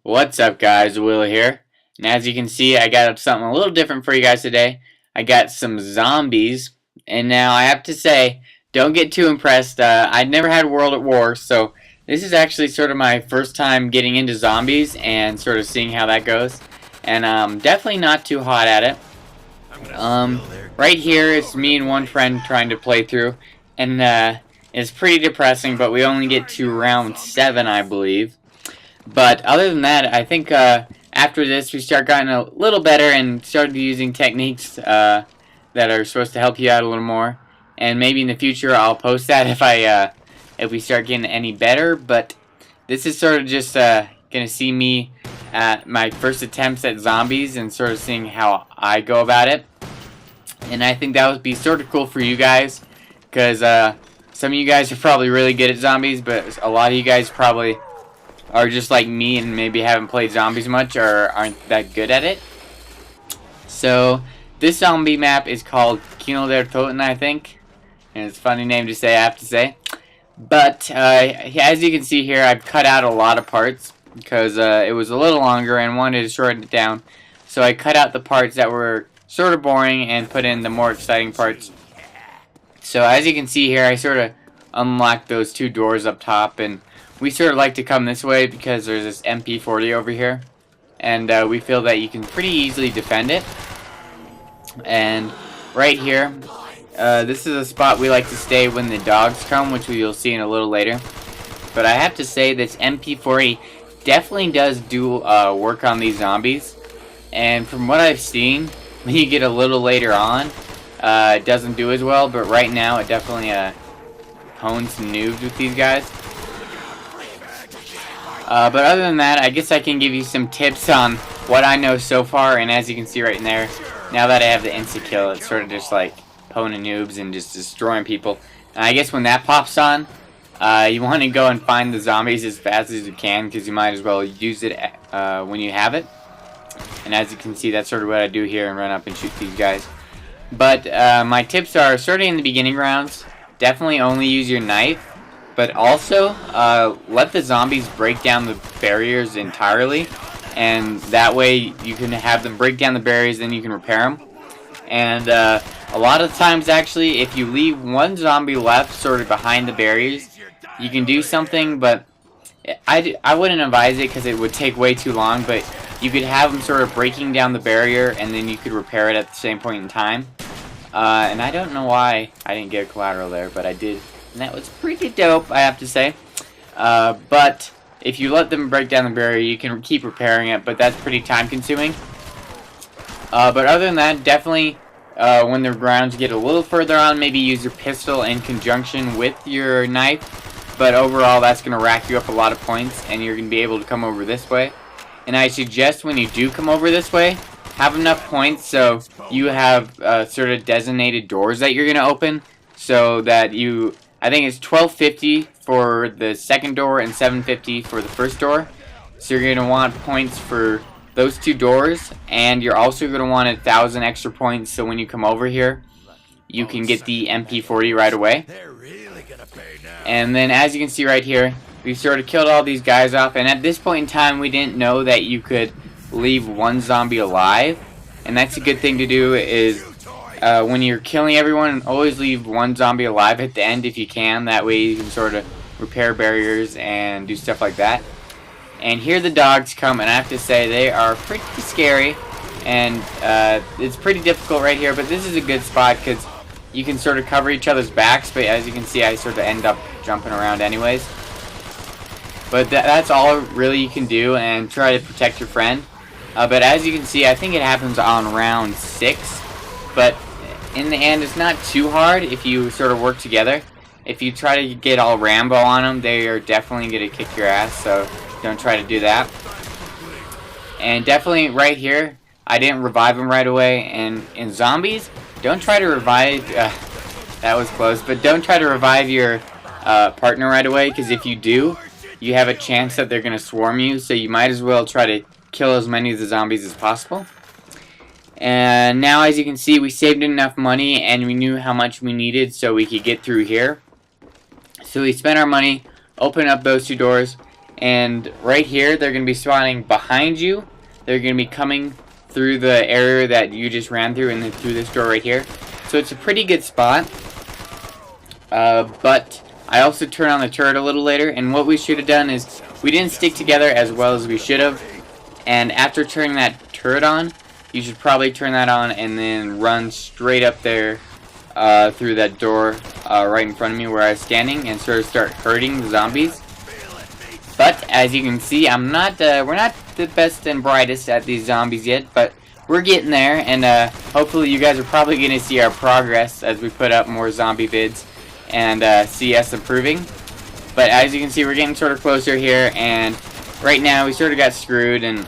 What's up, guys? Will here. And as you can see, I got something a little different for you guys today. I got some zombies. And now I have to say, don't get too impressed. I'd never had World at War, so this is actually sort of my first time getting into zombies and sort of seeing how that goes. And definitely not too hot at it. Right here, it's me and one friend trying to play through. And it's pretty depressing, but we only get to round 7, I believe. But other than that, I think after this we start getting a little better and started using techniques that are supposed to help you out a little more. And maybe in the future I'll post that if we start getting any better. But this is sort of just gonna see me at my first attempts at zombies and sort of seeing how I go about it. And I think that would be sort of cool for you guys, because some of you guys are probably really good at zombies, but a lot of you guys probably are just like me and maybe haven't played zombies much or aren't that good at it. So this zombie map is called Kino der Toten, I think, and it's a funny name to say, I have to say. But as you can see here, I've cut out a lot of parts because it was a little longer and wanted to shorten it down. So I cut out the parts that were sort of boring and put in the more exciting parts. So as you can see here, I sort of unlocked those 2 doors up top, and we sort of like to come this way because there's this MP40 over here, and we feel that you can pretty easily defend it. And right here, this is a spot we like to stay when the dogs come, which we will see in a little later. But I have to say, this MP40 definitely does do work on these zombies, and from what I've seen, when you get a little later on, it doesn't do as well, but right now it definitely hones some noobs with these guys. But other than that, I guess I can give you some tips on what I know so far. And as you can see right in there, now that I have the insta-kill, it's sort of just like honing noobs and just destroying people. And I guess when that pops on, you want to go and find the zombies as fast as you can, because you might as well use it when you have it. And as you can see, that's sort of what I do here, and run up and shoot these guys. But my tips are, starting in the beginning rounds, definitely only use your knife. But also, let the zombies break down the barriers entirely, and that way you can have them break down the barriers, then you can repair them. And a lot of times, actually, if you leave one zombie left sort of behind the barriers, you can do something, but I wouldn't advise it because it would take way too long. But you could have them sort of breaking down the barrier, and then you could repair it at the same point in time. And I don't know why I didn't get a collateral there, but I did. And that was pretty dope, I have to say. But if you let them break down the barrier, you can keep repairing it, but that's pretty time consuming. But other than that, definitely when the rounds get a little further on, maybe use your pistol in conjunction with your knife. But overall, that's going to rack you up a lot of points, and you're going to be able to come over this way. And I suggest when you do come over this way, have enough points so you have sort of designated doors that you're going to open, so that you... I think it's 1250 for the second door and 750 for the first door. So you're going to want points for those 2 doors, and you're also going to want 1,000 extra points so when you come over here, you can get the MP40 right away. And then as you can see right here, we've sort of killed all these guys off, and at this point in time we didn't know that you could leave one zombie alive. And that's a good thing to do, is when you're killing everyone, always leave one zombie alive at the end if you can. That way you can sort of repair barriers and do stuff like that. And here the dogs come, and I have to say they are pretty scary. And it's pretty difficult right here, but this is a good spot because you can sort of cover each other's backs. But as you can see, I sort of end up jumping around anyways. But that's all really you can do, and try to protect your friend. But as you can see, I think it happens on round 6. But in the end, it's not too hard if you sort of work together. If you try to get all Rambo on them, they are definitely going to kick your ass, so don't try to do that. And definitely right here, I didn't revive them right away. And in zombies, don't try to revive... that was close, but don't try to revive your partner right away, because if you do, you have a chance that they're going to swarm you, so you might as well try to kill as many of the zombies as possible. And now, as you can see, we saved enough money and we knew how much we needed so we could get through here. So we spent our money, opened up those 2 doors, And right here, they're going to be spawning behind you. They're going to be coming through the area that you just ran through and then through this door right here. So it's a pretty good spot. But I also turn on the turret a little later. And what we should have done is we didn't stick together as well as we should have. And after turning that turret on, you should probably turn that on and then run straight up there through that door right in front of me where I was standing and sort of start hurting the zombies. But as you can see, we're not the best and brightest at these zombies yet, but we're getting there, and hopefully you guys are probably going to see our progress as we put up more zombie vids and see us improving. But as you can see, we're getting sort of closer here, and right now we sort of got screwed and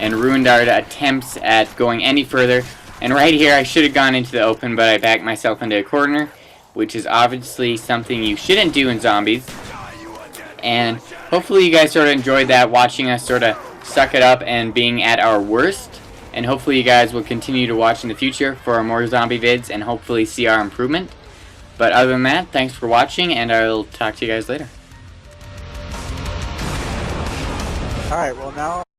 ruined our attempts at going any further. And right here, I should have gone into the open, but I backed myself into a corner, which is obviously something you shouldn't do in zombies. And hopefully you guys sort of enjoyed that, watching us sort of suck it up and being at our worst. And hopefully you guys will continue to watch in the future for more zombie vids and hopefully see our improvement. But other than that, thanks for watching, and I'll talk to you guys later. Alright, well now